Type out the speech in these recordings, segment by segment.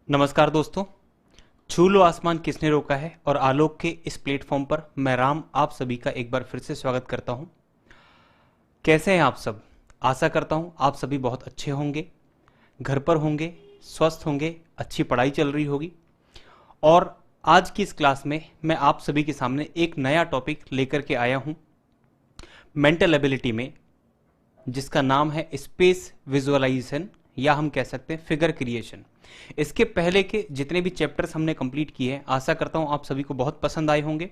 नमस्कार दोस्तों। छू लो आसमान किसने रोका है और आलोक के इस प्लेटफॉर्म पर मैं राम आप सभी का एक बार फिर से स्वागत करता हूं। कैसे हैं आप सब? आशा करता हूं आप सभी बहुत अच्छे होंगे, घर पर होंगे, स्वस्थ होंगे, अच्छी पढ़ाई चल रही होगी। और आज की इस क्लास में मैं आप सभी के सामने एक नया टॉपिक लेकर के आया हूं मेंटल एबिलिटी में, जिसका नाम है स्पेस विजुअलाइजेशन या हम कह सकते हैं फिगर क्रिएशन। इसके पहले के जितने भी चैप्टर्स हमने कंप्लीट किए हैं, आशा करता हूं आप सभी को बहुत पसंद आए होंगे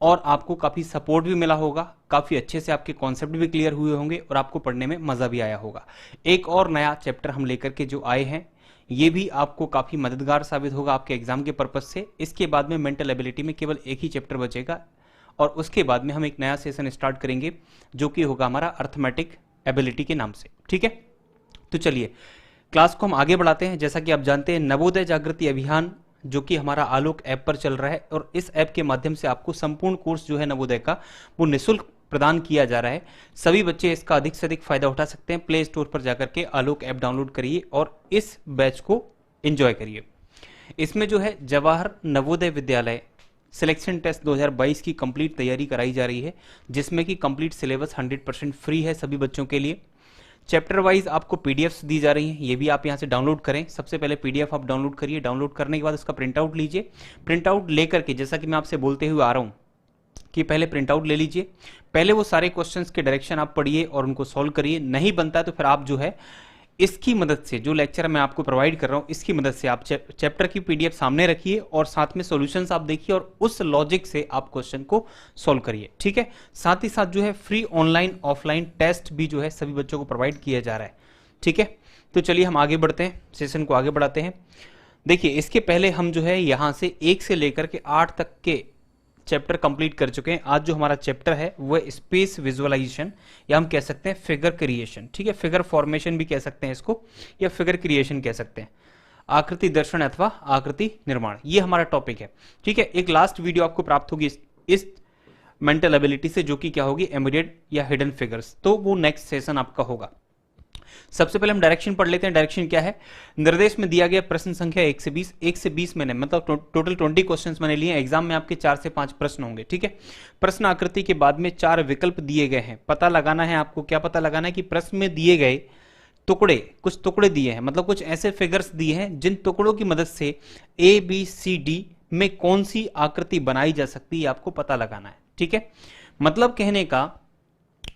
और आपको काफ़ी सपोर्ट भी मिला होगा, काफ़ी अच्छे से आपके कॉन्सेप्ट भी क्लियर हुए होंगे और आपको पढ़ने में मज़ा भी आया होगा। एक और नया चैप्टर हम लेकर के जो आए हैं, ये भी आपको काफ़ी मददगार साबित होगा आपके एग्जाम के पर्पज से। इसके बाद में मेंटल एबिलिटी में केवल एक ही चैप्टर बचेगा और उसके बाद में हम एक नया सेशन स्टार्ट करेंगे जो कि होगा हमारा अर्थमेटिक एबिलिटी के नाम से। ठीक है, तो चलिए क्लास को हम आगे बढ़ाते हैं। जैसा कि आप जानते हैं, नवोदय जागृति अभियान जो कि हमारा आलोक ऐप पर चल रहा है और इस ऐप के माध्यम से आपको संपूर्ण कोर्स जो है नवोदय का वो निःशुल्क प्रदान किया जा रहा है। सभी बच्चे इसका अधिक से अधिक फायदा उठा सकते हैं। प्ले स्टोर पर जाकर के आलोक ऐप डाउनलोड करिए और इस बैच को एंजॉय करिए। इसमें जो है जवाहर नवोदय विद्यालय सिलेक्शन टेस्ट 2022 की कंप्लीट तैयारी कराई जा रही है, जिसमें कि कंप्लीट सिलेबस 100% फ्री है सभी बच्चों के लिए। चैप्टर वाइज आपको पीडीएफ्स दी जा रही हैं, ये भी आप यहाँ से डाउनलोड करें। सबसे पहले पीडीएफ आप डाउनलोड करिए, डाउनलोड करने के बाद उसका प्रिंट आउट लीजिए। प्रिंट आउट लेकर के, जैसा कि मैं आपसे बोलते हुए आ रहा हूँ कि पहले प्रिंट आउट ले लीजिए, पहले वो सारे क्वेश्चंस के डायरेक्शन आप पढ़िए और उनको सॉल्व करिए। नहीं बनता है तो फिर आप जो है इसकी मदद से, जो लेक्चर मैं आपको प्रोवाइड कर रहा हूँ, इसकी मदद से आप चैप्टर की पीडीएफ सामने रखिए और साथ में सॉल्यूशंस आप देखिए और उस लॉजिक से आप क्वेश्चन को सॉल्व करिए। ठीक है, साथ ही साथ जो है फ्री ऑनलाइन ऑफलाइन टेस्ट भी जो है सभी बच्चों को प्रोवाइड किया जा रहा है। ठीक है, तो चलिए हम आगे बढ़ते हैं, सेशन को आगे बढ़ाते हैं। देखिए, इसके पहले हम जो है यहाँ से 1 से लेकर के 8 तक के चैप्टर कंप्लीट कर चुके हैं। आज जो हमारा चैप्टर है वो है स्पेस विजुअलाइजेशन या हम कह सकते हैं फिगर क्रिएशन। ठीक है, फिगर फॉर्मेशन भी कह सकते हैं इसको या फिगर क्रिएशन कह सकते हैं, आकृति दर्शन अथवा आकृति निर्माण, ये हमारा टॉपिक है। ठीक है, एक लास्ट वीडियो आपको प्राप्त होगी इस मेंटल एबिलिटी से, जो कि क्या होगी, एम्बेडेड या हिडन फिगर्स, तो वो नेक्स्ट सेशन आपका होगा। सबसे पहले हम डायरेक्शन पढ़ लेते हैं। डायरेक्शन क्या है? निर्देश में दिया गया प्रश्न संख्या 1 से 20, 1 से 20 मैंने मतलब टोटल 20 क्वेश्चंस मैंने लिए। एग्जाम में आपके 4 से 5 प्रश्न होंगे। ठीक है, प्रश्न आकृति के बाद में 4 विकल्प दिए गए हैं। पता लगाना है आपको, क्या पता लगाना है कि प्रश्न में दिए गए टुकड़े, कुछ टुकड़े दिए हैं, मतलब कुछ ऐसे फिगर्स दिए हैं जिन टुकड़ों की मदद से ए बी सी डी में कौन सी आकृति बनाई जा सकती है, आपको पता लगाना है। ठीक है, मतलब कहने का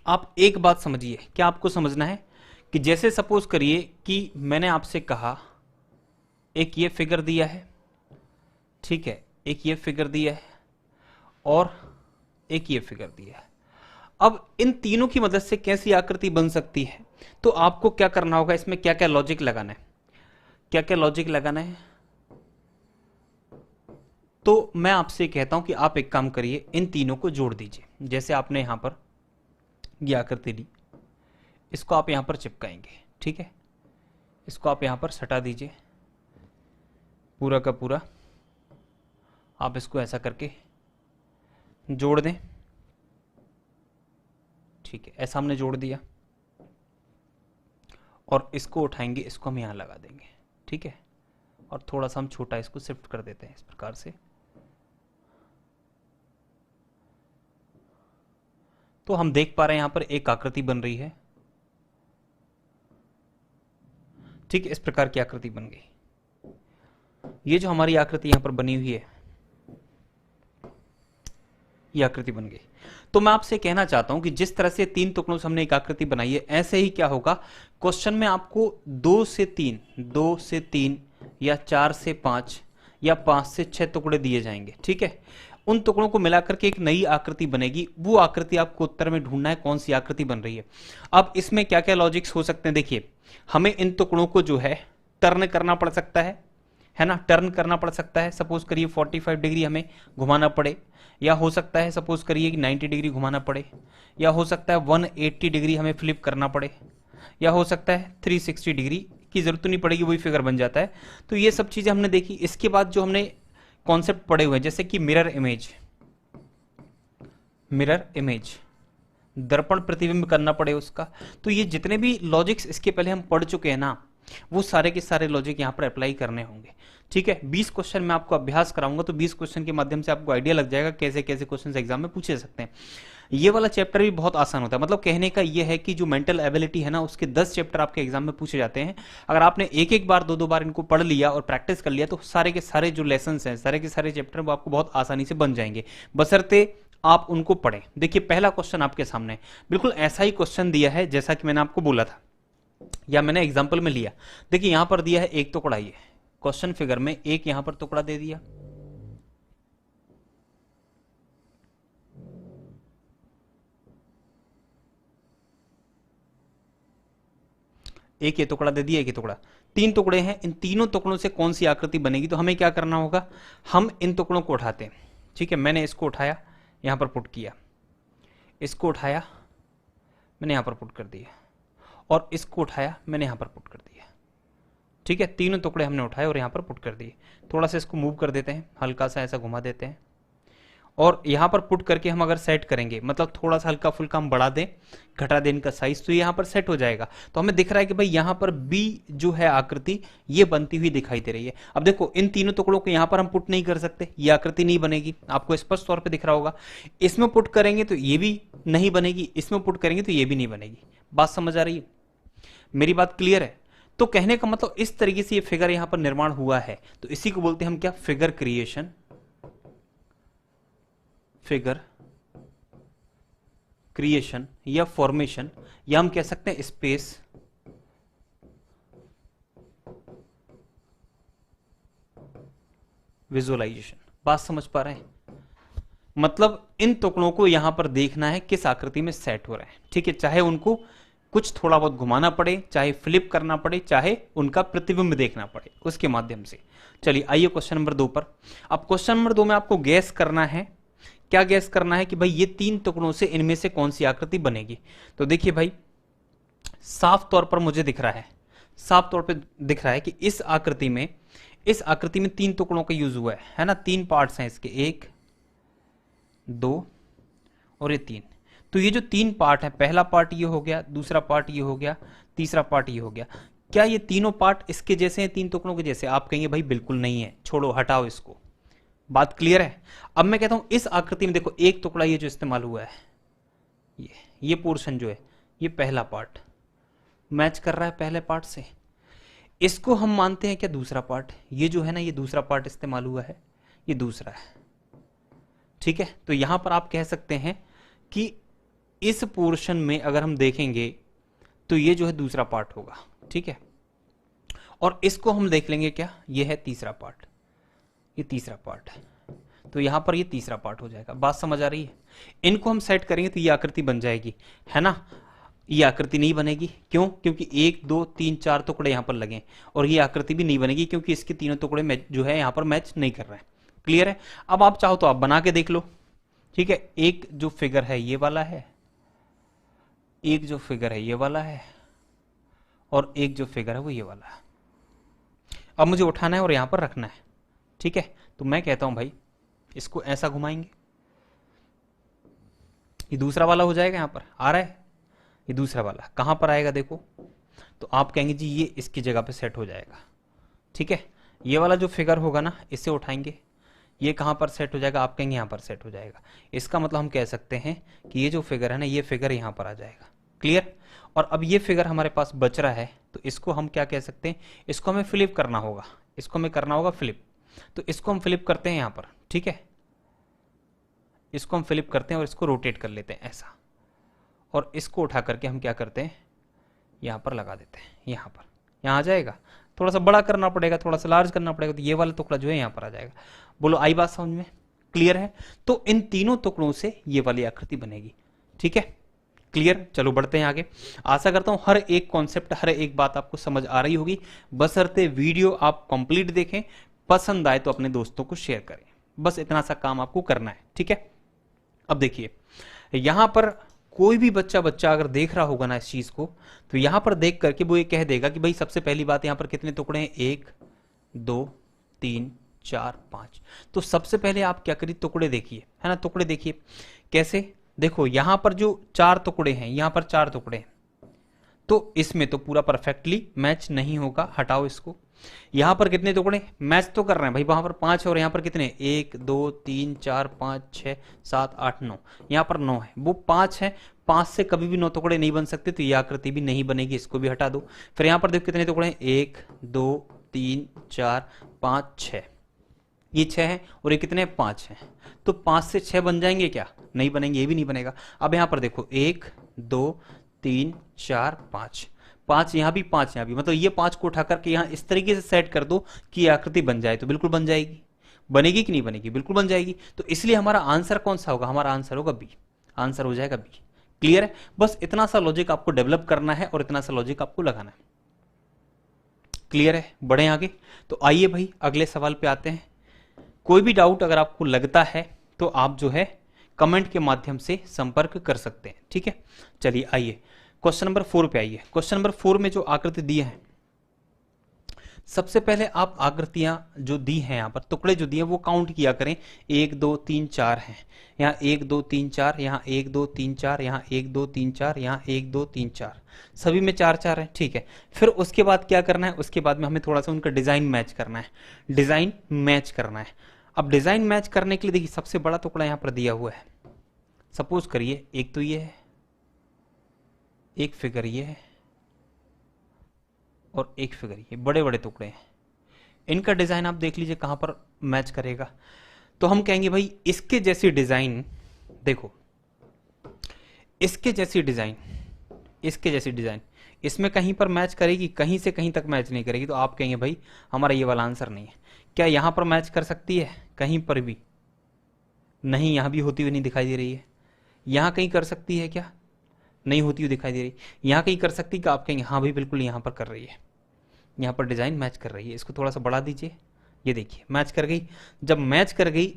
आप एक बात समझिए, क्या आपको समझना है कि जैसे सपोज करिए कि मैंने आपसे कहा एक ये फिगर दिया है, ठीक है, एक ये फिगर दिया है और एक ये फिगर दिया है। अब इन तीनों की मदद से कैसी आकृति बन सकती है, तो आपको क्या करना होगा, इसमें क्या क्या लॉजिक लगाना है, क्या क्या लॉजिक लगाना है। तो मैं आपसे कहता हूं कि आप एक काम करिए, इन तीनों को जोड़ दीजिए। जैसे आपने यहां पर ये आकृति ली, इसको आप यहां पर चिपकाएंगे। ठीक है, इसको आप यहां पर सटा दीजिए, पूरा का पूरा आप इसको ऐसा करके जोड़ दें। ठीक है, ऐसा हमने जोड़ दिया और इसको उठाएंगे, इसको हम यहां लगा देंगे। ठीक है, और थोड़ा सा हम छोटा इसको शिफ्ट कर देते हैं इस प्रकार से। तो हम देख पा रहे हैं यहां पर एक आकृति बन रही है। ठीक है, इस प्रकार की आकृति बन गई। ये जो हमारी आकृति यहां पर बनी हुई है, ये आकृति बन गई। तो मैं आपसे कहना चाहता हूं कि जिस तरह से 3 टुकड़ों से हमने एक आकृति बनाई है, ऐसे ही क्या होगा, क्वेश्चन में आपको 2 से 3 या 4 से 5 या 5 से 6 टुकड़े दिए जाएंगे। ठीक है, उन टुकड़ों को मिलाकर के एक नई आकृति बनेगी। वो आकृति आपको उत्तर में ढूंढना है, कौन सी आकृति बन रही है। अब इसमें क्या क्या लॉजिक्स हो सकते हैं, देखिए, हमें इन टुकड़ों को जो है टर्न करना पड़ सकता है ना, टर्न करना पड़ सकता है। सपोज करिए 45 डिग्री हमें घुमाना पड़े, या हो सकता है सपोज करिए कि 90 डिग्री घुमाना पड़े, या हो सकता है 180 डिग्री हमें फ्लिप करना पड़े, या हो सकता है 360 डिग्री की जरूरत नहीं पड़ेगी, वही फिगर बन जाता है। तो ये सब चीजें हमने देखी। इसके बाद जो हमने कॉन्सेप्ट पढ़े हुए हैं, जैसे कि मिरर इमेज, दर्पण प्रतिबिंब करना पड़े उसका। तो ये जितने भी लॉजिक्स इसके पहले हम पढ़ चुके हैं ना, वो सारे के सारे लॉजिक यहाँ पर अप्लाई करने होंगे। ठीक है, 20 क्वेश्चन मैं आपको अभ्यास कराऊंगा, तो 20 क्वेश्चन के माध्यम से आपको आइडिया लग जाएगा कैसे कैसे क्वेश्चन एग्जाम में पूछे सकते हैं। ये वाला चैप्टर भी बहुत आसान होता है, मतलब कहने का ये है कि जो मेंटल एबिलिटी है ना, उसके 10 चैप्टर आपके एग्जाम में पूछे जाते हैं। अगर आपने एक एक बार दो बार इनको पढ़ लिया और प्रैक्टिस कर लिया, तो सारे के सारे जो लेसन हैं, सारे के सारे चैप्टर वो आपको बहुत आसानी से बन जाएंगे, बशर्ते आप उनको पढ़ें। देखिए पहला क्वेश्चन आपके सामने बिल्कुल ऐसा ही क्वेश्चन दिया है जैसा कि मैंने आपको बोला था, या मैंने एग्जाम्पल में लिया। देखिए यहां पर दिया है एक टुकड़ा, ये क्वेश्चन फिगर में एक यहां पर टुकड़ा दे दिया, एक ये टुकड़ा दे दिया, एक ये टुकड़ा, 3 टुकड़े हैं। इन तीनों टुकड़ों से कौन सी आकृति बनेगी? तो हमें क्या करना होगा, हम इन टुकड़ों को उठाते हैं। ठीक है, मैंने इसको उठाया, यहां पर पुट किया, इसको उठाया, मैंने यहां पर पुट कर दिया, और इसको उठाया, मैंने यहां पर पुट कर दिया। ठीक है, तीनों टुकड़े हमने उठाए और यहां पर पुट कर दिए। थोड़ा सा इसको मूव कर देते हैं, हल्का सा ऐसा घुमा देते हैं, और यहां पर पुट करके हम अगर सेट करेंगे, मतलब थोड़ा सा हल्का फुल्का हम बढ़ा दें, घटा दें इनका साइज, तो यहां पर सेट हो जाएगा। तो हमें दिख रहा है कि भाई यहां पर बी जो है आकृति, ये बनती हुई दिखाई दे रही है। अब देखो इन तीनों टुकड़ों को यहां पर हम पुट नहीं कर सकते, ये आकृति नहीं बनेगी, आपको स्पष्ट तौर पर दिख रहा होगा। इसमें पुट करेंगे तो ये भी नहीं बनेगी, इसमें पुट करेंगे तो ये भी नहीं बनेगी। बात समझ आ रही है? मेरी बात क्लियर है? तो कहने का मतलब इस तरीके से ये फिगर यहां पर निर्माण हुआ है, तो इसी को बोलते हैं हम क्या, फिगर क्रिएशन, फिगर क्रिएशन या फॉर्मेशन, या हम कह सकते हैं स्पेस विजुअलाइजेशन। बात समझ पा रहे हैं? मतलब इन टुकड़ों को यहां पर देखना है किस आकृति में सेट हो रहे हैं। ठीक है, चाहे उनको कुछ थोड़ा बहुत घुमाना पड़े, चाहे फ्लिप करना पड़े, चाहे उनका प्रतिबिंब देखना पड़े, उसके माध्यम से। चलिए आइए क्वेश्चन नंबर 2 पर। अब क्वेश्चन नंबर 2 में आपको गैस करना है, क्या गैस करना है कि भाई ये 3 टुकड़ों से इनमें से कौन सी आकृति बनेगी। तो देखिए भाई साफ तौर पर मुझे दिख रहा है, साफ तौर पर दिख रहा है कि इस आकृति में 3 टुकड़ों का यूज हुआ है ना, 3 पार्ट्स हैं इसके, 1 2 और ये 3। तो ये जो 3 पार्ट है, पहला पार्ट ये हो गया, दूसरा पार्ट ये हो गया, तीसरा पार्ट ये हो गया। क्या ये तीनों पार्ट इसके जैसे हैं, 3 टुकड़ों के जैसे? आप कहेंगे भाई बिल्कुल नहीं है, छोड़ो हटाओ इसको। बात क्लियर है? अब मैं कहता हूं इस आकृति में देखो एक टुकड़ा ये जो इस्तेमाल हुआ है, ये पोर्शन जो है, ये पहला पार्ट मैच कर रहा है पहले पार्ट से, इसको हम मानते हैं क्या दूसरा पार्ट। ये जो है ना, ये दूसरा पार्ट इस्तेमाल हुआ है, ये दूसरा है। ठीक है, तो यहां पर आप कह सकते हैं कि इस पोर्शन में अगर हम देखेंगे तो ये जो है दूसरा पार्ट होगा। ठीक है, और इसको हम देख लेंगे क्या, ये है तीसरा पार्ट, ये तीसरा पार्ट है, तो यहां पर ये तीसरा पार्ट हो जाएगा। बात समझ आ रही है? इनको हम सेट करेंगे तो ये आकृति बन जाएगी, है ना। ये आकृति नहीं बनेगी, क्यों? क्योंकि 1 2 3 4 टुकड़े यहां पर लगे, और ये आकृति भी नहीं बनेगी क्योंकि इसके तीनों टुकड़े जो है यहां पर मैच नहीं कर रहे हैं। क्लियर है? अब आप चाहो तो आप बना के देख लो। ठीक है, एक जो फिगर है ये वाला है, एक जो फिगर है ये वाला है, और एक जो फिगर है वो ये वाला है। अब मुझे उठाना है और यहां पर रखना है। ठीक है, तो मैं कहता हूं भाई इसको ऐसा घुमाएंगे, ये दूसरा वाला हो जाएगा। यहां पर आ रहा है, ये दूसरा वाला कहां पर आएगा देखो, तो आप कहेंगे जी ये इसकी जगह पे सेट हो जाएगा। ठीक है, ये वाला जो फिगर होगा ना, इसे उठाएंगे, ये कहां पर सेट हो जाएगा, आप कहेंगे यहां पर सेट हो जाएगा। इसका मतलब हम कह सकते हैं कि ये जो फिगर है ना, ये फिगर यहां पर आ जाएगा। क्लियर? और अब ये फिगर हमारे पास बच रहा है, तो इसको हम क्या कह सकते हैं, इसको हमें फ्लिप करना होगा, इसको हमें करना होगा फ्लिप। तो इसको हम फ्लिप करते हैं यहां पर। ठीक है, इसको हम फ्लिप करते हैं और इसको रोटेट कर लेते हैं ऐसा, और इसको उठा करके हम क्या करते हैं, यहां पर लगा देते हैं, यहां पर, यहां आ जाएगा। थोड़ा सा बड़ा करना पड़ेगा, थोड़ा सा लार्ज करना पड़ेगा, तो ये वाला टुकड़ा जो है यहां पर आ जाएगा। बोलो आई बात समझ में? क्लियर है? तो इन तीनों टुकड़ों से ये वाली आकृति बनेगी। ठीक है, क्लियर? चलो बढ़ते हैं आगे। आशा करता हूं हर एक कॉन्सेप्ट, हर एक बात आपको समझ आ रही होगी, बशर्ते वीडियो आप कंप्लीट देखें, पसंद आए तो अपने दोस्तों को शेयर करें। बस इतना सा काम आपको करना है। ठीक है, अब देखिए यहां पर कोई भी बच्चा अगर देख रहा होगा ना इस चीज को, तो यहां पर देख करके वो ये कह देगा कि भाई सबसे पहली बात यहां पर कितने टुकड़े हैं, 1 2 3 4 5। तो सबसे पहले आप क्या करिए, टुकड़े देखिए, है ना, टुकड़े देखिए। कैसे? देखो यहां पर जो 4 टुकड़े हैं, यहां पर 4 टुकड़े हैं, तो इसमें तो पूरा परफेक्टली मैच नहीं होगा, हटाओ इसको। यहां पर कितने टुकड़े मैच तो कर रहे हैं भाई, वहां पर 5 और यहां पर कितने, 1 2 3 4 5 6 7 8 9, यहां पर 9 है, वो 5 है, 5 से कभी भी 9 टुकड़े नहीं बन सकते, तो ये आकृति भी नहीं बनेगी, इसको भी हटा दो। फिर यहां पर देखो कितने टुकड़े हैं, 1 2 3 4 5 6, ये 6 है और ये कितने 5 हैं, तो 5 से 6 बन जाएंगे क्या, नहीं बनेंगे, ये भी नहीं बनेगा। अब यहां पर देखो 1 2 3 4 5, 5 यहां भी 5 यहां भी, मतलब ये 5 को उठा करके यहां इस तरीके से सेट कर दो कि ये आकृति बन जाए, तो बिल्कुल बन जाएगी। बनेगी कि नहीं बनेगी, बिल्कुल बन जाएगी। तो इसलिए हमारा आंसर कौन सा होगा, हमारा आंसर होगा बी, आंसर हो जाएगा बी। क्लियर है, बस इतना सा लॉजिक आपको डेवलप करना है और इतना सा लॉजिक आपको लगाना है। क्लियर है, बढ़े आगे। तो आइए भाई अगले सवाल पे आते हैं। कोई भी डाउट अगर आपको लगता है तो आप जो है कमेंट के माध्यम से संपर्क कर सकते हैं, ठीक है। चलिए आइए क्वेश्चन नंबर 4 पे आइए। क्वेश्चन नंबर 4 में जो आकृति दी है, सबसे पहले आप आकृतियां जो दी हैं, यहां पर टुकड़े जो दिए वो काउंट किया करें। 1 2 3 4 हैं, यहाँ 1 2 3 4, यहाँ 1 2 3 4, यहाँ 1 2 3 4, यहाँ 1 2 3 4, सभी में 4 4 है, ठीक है। फिर उसके बाद क्या करना है, उसके बाद में हमें थोड़ा सा उनका डिजाइन मैच करना है, डिजाइन मैच करना है। अब डिजाइन मैच करने के लिए देखिए सबसे बड़ा टुकड़ा यहाँ पर दिया हुआ है, सपोज करिए एक तो ये है, एक फिगर ये है और एक फिगर ये, बड़े बड़े टुकड़े हैं। इनका डिजाइन आप देख लीजिए कहां पर मैच करेगा। तो हम कहेंगे भाई इसके जैसी डिजाइन, देखो इसके जैसी डिजाइन, इसके जैसी डिजाइन इसमें कहीं पर मैच करेगी, कहीं से कहीं तक मैच नहीं करेगी, तो आप कहेंगे भाई हमारा ये वाला आंसर नहीं है। क्या यहां पर मैच कर सकती है, कहीं पर भी नहीं, यहां भी होती हुई नहीं दिखाई दे रही है। यहां कहीं कर सकती है क्या, नहीं होती हुई दिखाई दे रही। यहां कहीं कर सकती है, आप कहेंगे हाँ भाई बिल्कुल यहां पर कर रही है, यहां पर डिजाइन मैच कर रही है। इसको थोड़ा सा बढ़ा दीजिए, ये देखिए मैच कर गई। जब मैच कर गई,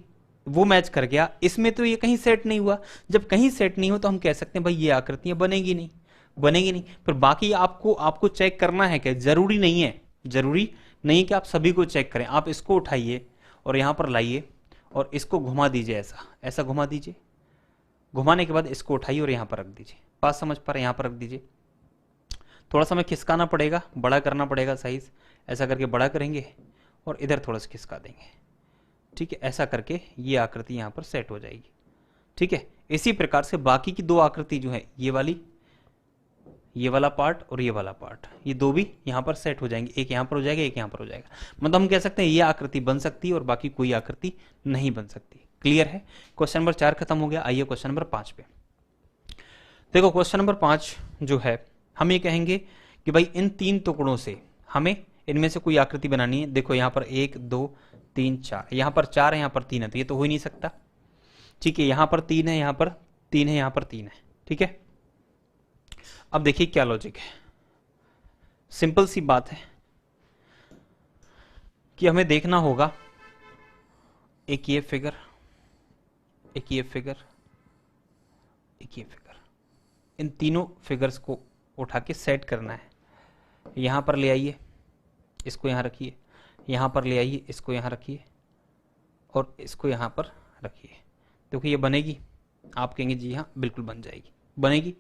वो मैच कर गया, इसमें तो ये कहीं सेट नहीं हुआ। जब कहीं सेट नहीं हो तो हम कह सकते हैं भाई ये आकृतियां बनेगी नहीं, बनेगी नहीं। फिर बाकी आपको आपको चेक करना है क्या, जरूरी नहीं है, जरूरी नहीं कि आप सभी को चेक करें। आप इसको उठाइए और यहां पर लाइए और इसको घुमा दीजिए, ऐसा ऐसा घुमा दीजिए। घुमाने के बाद इसको उठाइए और यहां पर रख दीजिए। बात समझ पा रहे हैं, यहां पर रख दीजिए। थोड़ा सा हमें खिसकाना पड़ेगा, बड़ा करना पड़ेगा साइज, ऐसा करके बड़ा करेंगे और इधर थोड़ा सा खिसका देंगे, ठीक है। ऐसा करके ये आकृति यहां पर सेट हो जाएगी, ठीक है। इसी प्रकार से बाकी की दो आकृति जो है, ये वाली, ये वाला पार्ट और ये वाला पार्ट, ये दो भी यहां पर सेट हो जाएंगे। एक यहां पर हो जाएगा, एक यहां पर हो जाएगा। मतलब हम कह सकते हैं ये आकृति बन सकती है और बाकी कोई आकृति नहीं बन सकती। क्लियर है, क्वेश्चन नंबर 4 खत्म हो गया। आइए क्वेश्चन नंबर 5 पे। देखो क्वेश्चन नंबर 5 जो है, हम ये कहेंगे कि भाई इन 3 टुकड़ों से हमें इनमें से कोई आकृति बनानी है। देखो यहां पर 1 2 3 4, यहां पर 4 है, यहां पर 3 है, तो ये तो हो ही नहीं सकता, ठीक है। यहां पर 3 है, यहां पर 3 है, यहां पर 3 है, ठीक है। अब देखिए क्या लॉजिक है, सिंपल सी बात है कि हमें देखना होगा, एक ये फिगर, एक ये फिगर, एक ये फिगर, इन तीनों फिगर्स को उठा के सेट करना है। यहां पर ले आइए, इसको यहां रखिए, यहां पर ले आइए, इसको यहां रखिए और इसको यहां पर रखिए। देखो ये बनेगी, आप कहेंगे जी हाँ बिल्कुल बन जाएगी, बनेगी।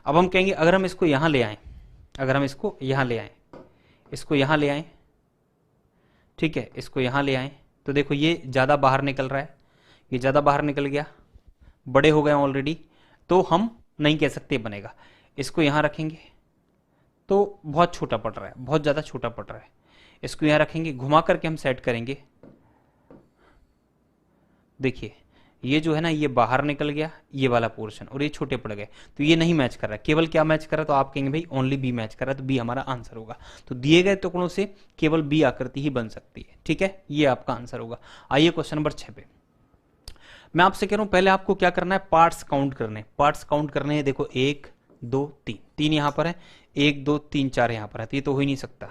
अब हम कहेंगे अगर हम इसको यहां ले आए, अगर हम इसको यहां ले आए, इसको यहां ले आए, ठीक है, इसको यहां ले आए, तो देखो ये ज्यादा बाहर निकल रहा है, ये ज्यादा बाहर निकल गया, बड़े हो गए ऑलरेडी, तो हम नहीं कह सकते बनेगा। इसको यहां रखेंगे तो बहुत छोटा पड़ रहा है, बहुत ज्यादा छोटा पड़ रहा है। इसको यहां रखेंगे, घुमा करके हम सेट करेंगे, देखिए ये जो है ना, ये बाहर निकल गया ये वाला पोर्शन, और ये छोटे पड़ गए, तो ये नहीं मैच कर रहा है। केवल क्या मैच कर रहा है, तो आप कहेंगे भाई ओनली बी मैच कर रहा है, तो बी हमारा आंसर होगा। तो दिए गए टुकड़ों से केवल बी आकृति ही बन सकती है, ठीक है, ये आपका आंसर होगा। आइए क्वेश्चन नंबर 6 पे। मैं आपसे कह रहा हूं पहले आपको क्या करना है, पार्ट्स काउंट करने, पार्ट्स काउंट करने हैं। देखो 1 2 3, 3 यहां पर है, 1 2 3 4 यहां पर है, तो ये तो हो ही नहीं सकता।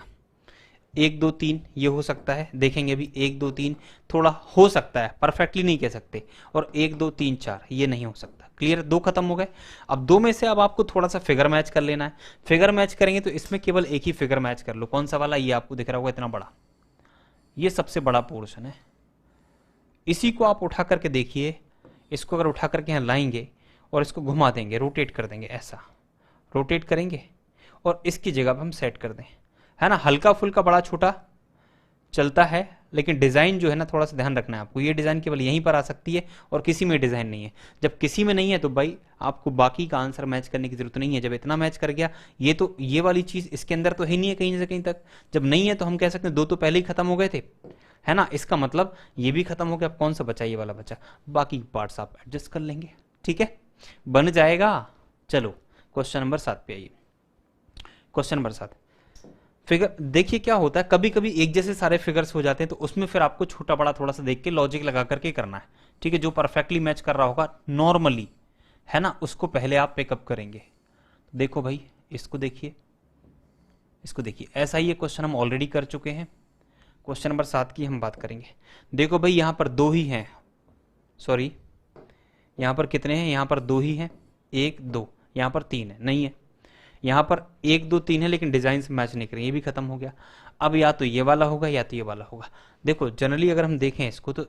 1 2 3 ये हो सकता है, देखेंगे अभी 1 2 3 थोड़ा हो सकता है, परफेक्टली नहीं कह सकते। और 1 2 3 4 ये नहीं हो सकता। क्लियर, दो खत्म हो गए। अब दो में से अब आपको थोड़ा सा फिगर मैच कर लेना है। फिगर मैच करेंगे तो इसमें केवल एक ही फिगर मैच कर लो। कौन सा वाला, ये आपको दिख रहा होगा इतना बड़ा, ये सबसे बड़ा पोर्शन है। इसी को आप उठा करके देखिए, इसको अगर उठा करके यहाँ लाएंगे और इसको घुमा देंगे, रोटेट कर देंगे, ऐसा रोटेट करेंगे और इसकी जगह पर हम सेट कर दें, है ना। हल्का फुल्का बड़ा छोटा चलता है, लेकिन डिज़ाइन जो है ना थोड़ा सा ध्यान रखना है आपको। ये डिज़ाइन केवल यहीं पर आ सकती है और किसी में डिज़ाइन नहीं है। जब किसी में नहीं है तो भाई आपको बाकी का आंसर मैच करने की जरूरत नहीं है। जब इतना मैच कर गया, ये तो ये वाली चीज़ इसके अंदर तो है नहीं है कहीं से कहीं तक। जब नहीं है तो हम कह सकते हैं दो तो पहले ही खत्म हो गए थे, है ना। इसका मतलब ये भी खत्म हो गया। अब कौन सा बचा, ये वाला बचा। बाकी पार्ट्स आप एडजस्ट कर लेंगे, ठीक है, बन जाएगा। चलो क्वेश्चन नंबर 7 पे आइए। Question number 7 figure. देखिए क्या होता है, कभी कभी एक जैसे सारे फिगर्स हो जाते हैं तो उसमें फिर आपको छोटा बड़ा थोड़ा सा देख के लॉजिक लगा करके करना है, ठीक है। जो परफेक्टली मैच कर रहा होगा नॉर्मली, है ना, उसको पहले आप पिकअप करेंगे। देखो भाई इसको देखिए, इसको देखिए, ऐसा ही ये क्वेश्चन हम ऑलरेडी कर चुके हैं। क्वेश्चन नंबर 7 की हम बात करेंगे। देखो भाई यहाँ पर दो ही हैं, सॉरी यहाँ पर कितने हैं, यहाँ पर दो ही हैं, 1 2, यहाँ पर 3 है, नहीं है। यहाँ पर 1 2 3 है लेकिन डिजाइन से मैच नहीं करें, ये भी खत्म हो गया। अब या तो ये वाला होगा या तो ये वाला होगा। देखो जनरली अगर हम देखें इसको तो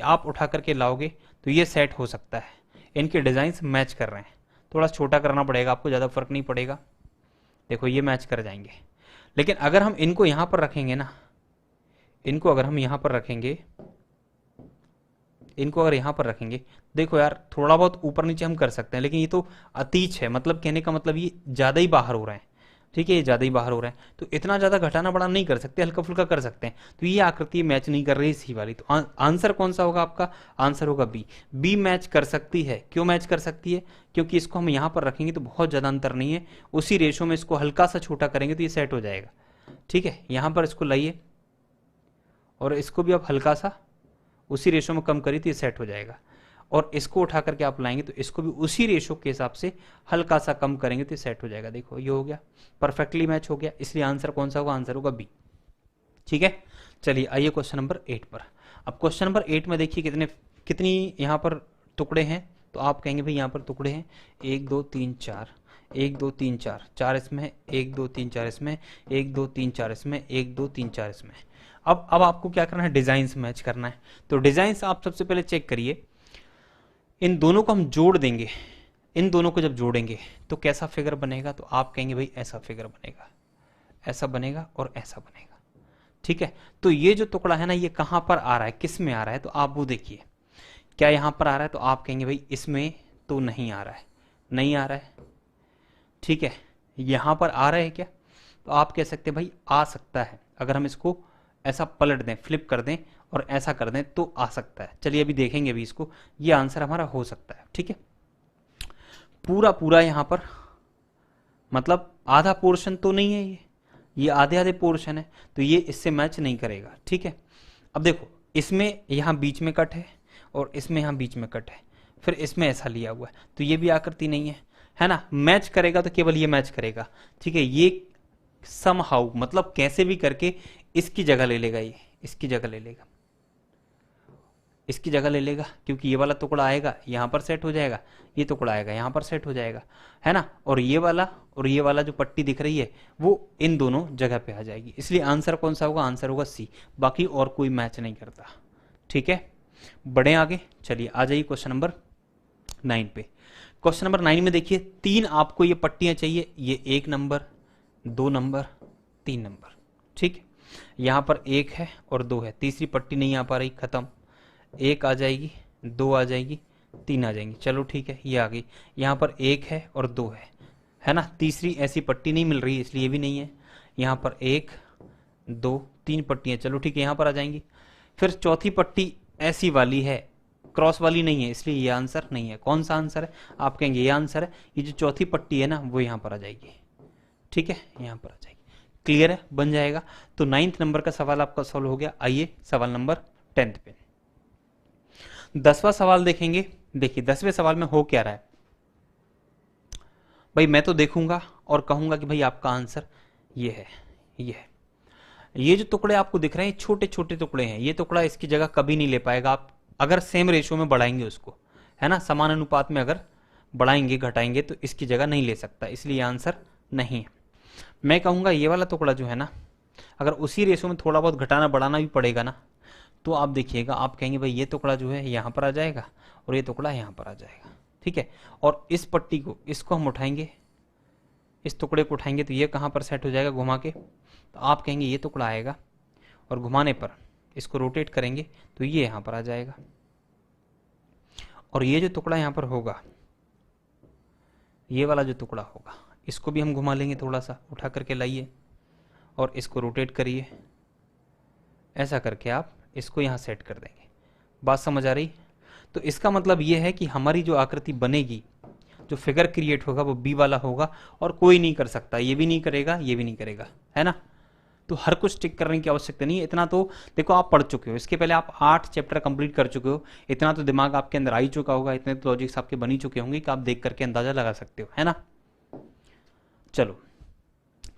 आप उठा करके लाओगे तो ये सेट हो सकता है, इनके डिजाइन मैच कर रहे हैं। थोड़ा छोटा करना पड़ेगा आपको, ज़्यादा फर्क नहीं पड़ेगा। देखो ये मैच कर जाएंगे। लेकिन अगर हम इनको यहाँ पर रखेंगे ना, इनको अगर हम यहाँ पर रखेंगे, इनको अगर यहाँ पर रखेंगे, देखो यार थोड़ा बहुत ऊपर नीचे हम कर सकते हैं, लेकिन ये तो अतीच है। मतलब कहने का मतलब ये ज़्यादा ही बाहर हो रहे हैं, ठीक है, ये ज़्यादा ही बाहर हो रहे हैं। तो इतना ज़्यादा घटाना बढ़ाना नहीं कर सकते, हल्का फुल्का कर सकते हैं। तो ये आकृति मैच नहीं कर रही सी वाली। तो आंसर कौन सा होगा आपका, आंसर होगा बी। बी मैच कर सकती है। क्यों मैच कर सकती है, क्योंकि इसको हम यहाँ पर रखेंगे तो बहुत ज़्यादा अंतर नहीं है, उसी रेशो में इसको हल्का सा छोटा करेंगे तो ये सेट हो जाएगा, ठीक है। यहाँ पर इसको लाइए और इसको भी आप हल्का सा उसी रेशो में कम करिए तो ये सेट हो जाएगा। और इसको उठा करके आप लाएंगे तो इसको भी उसी रेशो के हिसाब से हल्का सा कम करेंगे तो ये सेट हो जाएगा। देखो ये हो गया, परफेक्टली मैच हो गया। इसलिए आंसर कौन सा होगा, आंसर होगा बी, ठीक है। चलिए आइए क्वेश्चन नंबर 8 पर। अब क्वेश्चन नंबर 8 में देखिए कितनी यहाँ पर टुकड़े हैं। तो आप कहेंगे भाई यहाँ पर टुकड़े हैं 1 2 3 4, 1 2 3 4, 4 इसमें, 1 2 3 4 इसमें, 1 2 3 4 इसमें, 1 2 3 4 इसमें। अब आपको क्या करना है, डिजाइन से मैच करना है। तो डिजाइन आप सबसे पहले चेक करिए, इन दोनों को हम जोड़ देंगे। इन दोनों को जब जोड़ेंगे तो कैसा फिगर बनेगा, तो आप कहेंगे भाई ऐसा फिगर बनेगा, ऐसा बनेगा और ऐसा बनेगा, ठीक है। तो ये जो टुकड़ा है ना, ये कहां पर आ रहा है, किस में आ रहा है, तो आप वो देखिए क्या यहां पर आ रहा है। तो आप कहेंगे भाई इसमें तो नहीं आ रहा है, नहीं आ रहा है, ठीक है। यहां पर आ रहा है क्या, तो आप कह सकते हैं भाई आ सकता है। अगर हम इसको ऐसा पलट दें, फ्लिप कर दें और ऐसा कर दें तो आ सकता है। चलिए अभी देखेंगे अभी इसको, ये आंसर हमारा हो सकता है, ठीक है। पूरा पूरा यहां पर मतलब आधा पोर्शन तो नहीं है, ये आधे आधे पोर्शन है, तो ये इससे मैच नहीं करेगा, ठीक है। अब देखो इसमें यहां बीच में कट है और इसमें यहां बीच में कट है, फिर इसमें ऐसा लिया हुआ है, तो ये भी आकृति नहीं है ना। मैच करेगा तो केवल ये मैच करेगा, ठीक है। ये समहाउ मतलब कैसे भी करके इसकी जगह ले लेगा, ये इसकी जगह ले लेगा, इसकी जगह ले लेगा, क्योंकि ये वाला टुकड़ा आएगा यहाँ पर सेट हो जाएगा, ये टुकड़ा आएगा यहाँ पर सेट हो जाएगा, है ना। और ये वाला जो पट्टी दिख रही है वो इन दोनों जगह पे आ जाएगी। इसलिए आंसर कौन सा होगा, आंसर होगा सी। बाकी और कोई मैच नहीं करता, ठीक है। बढ़े आगे, चलिए आ जाइए क्वेश्चन नंबर 9 पे। क्वेश्चन नंबर 9 में देखिए 3 आपको ये पट्टियां चाहिए, ये 1 नंबर, 2 नंबर, 3 नंबर, ठीक है। यहाँ पर 1 है और 2 है, तीसरी पट्टी नहीं आ पा रही, खत्म। 1 आ जाएगी, 2 आ जाएगी, 3 आ जाएंगी, चलो ठीक है ये आ गई। यहाँ पर 1 है और 2 है ना। तीसरी ऐसी पट्टी नहीं मिल रही इसलिए भी नहीं है। यहाँ पर 1 2 3 पट्टियाँ, चलो ठीक है यहाँ पर आ जाएंगी। फिर चौथी पट्टी ऐसी वाली है, क्रॉस वाली नहीं है, इसलिए ये आंसर नहीं है। कौन सा आंसर है, आप कहेंगे ये आंसर है। ये जो चौथी पट्टी है ना वो यहाँ पर आ जाएगी, ठीक है, यहाँ पर आ जाएगी। क्लियर है, बन जाएगा। तो 9th नंबर का सवाल आपका सॉल्व हो गया। आइए सवाल नंबर 10 पे। 10वां सवाल देखेंगे। देखिए 10वें सवाल में हो क्या रहा है भाई, मैं तो देखूंगा और कहूंगा कि भाई आपका आंसर ये है, ये है। ये जो टुकड़े आपको दिख रहे हैं छोटे छोटे टुकड़े हैं, ये टुकड़ा इसकी जगह कभी नहीं ले पाएगा आप अगर सेम रेशो में बढ़ाएंगे उसको, है ना। समान अनुपात में अगर बढ़ाएंगे घटाएंगे तो इसकी जगह नहीं ले सकता, इसलिए आंसर नहीं है। मैं कहूँगा ये वाला टुकड़ा जो है ना, अगर उसी रेशो में थोड़ा बहुत घटाना बढ़ाना भी पड़ेगा ना, तो आप देखिएगा, आप कहेंगे भाई ये टुकड़ा जो है यहाँ पर आ जाएगा और ये टुकड़ा यहाँ पर आ जाएगा, ठीक है। और इस पट्टी को, इसको हम उठाएंगे, इस टुकड़े को उठाएंगे तो ये कहाँ पर सेट हो जाएगा घुमा के, तो आप कहेंगे ये टुकड़ा आएगा, और घुमाने पर इसको रोटेट करेंगे तो ये यहाँ पर आ जाएगा, और ये जो टुकड़ा यहाँ पर होगा, ये वाला जो टुकड़ा होगा, इसको भी हम घुमा लेंगे, थोड़ा सा उठा करके लाइए और इसको रोटेट करिए, ऐसा करके आप इसको यहाँ सेट कर देंगे। बात समझ आ रही? तो इसका मतलब ये है कि हमारी जो आकृति बनेगी, जो फिगर क्रिएट होगा वो बी वाला होगा, और कोई नहीं कर सकता, ये भी नहीं करेगा, ये भी नहीं करेगा, है ना। तो हर कुछ टिक करने की आवश्यकता नहीं है। इतना तो देखो आप पढ़ चुके हो, इसके पहले आप 8 चैप्टर कंप्लीट कर चुके हो, इतना तो दिमाग आपके अंदर आ ही चुका होगा, इतने तो लॉजिक्स आपके बन ही चुके होंगे कि आप देख करके अंदाजा लगा सकते हो, है ना। चलो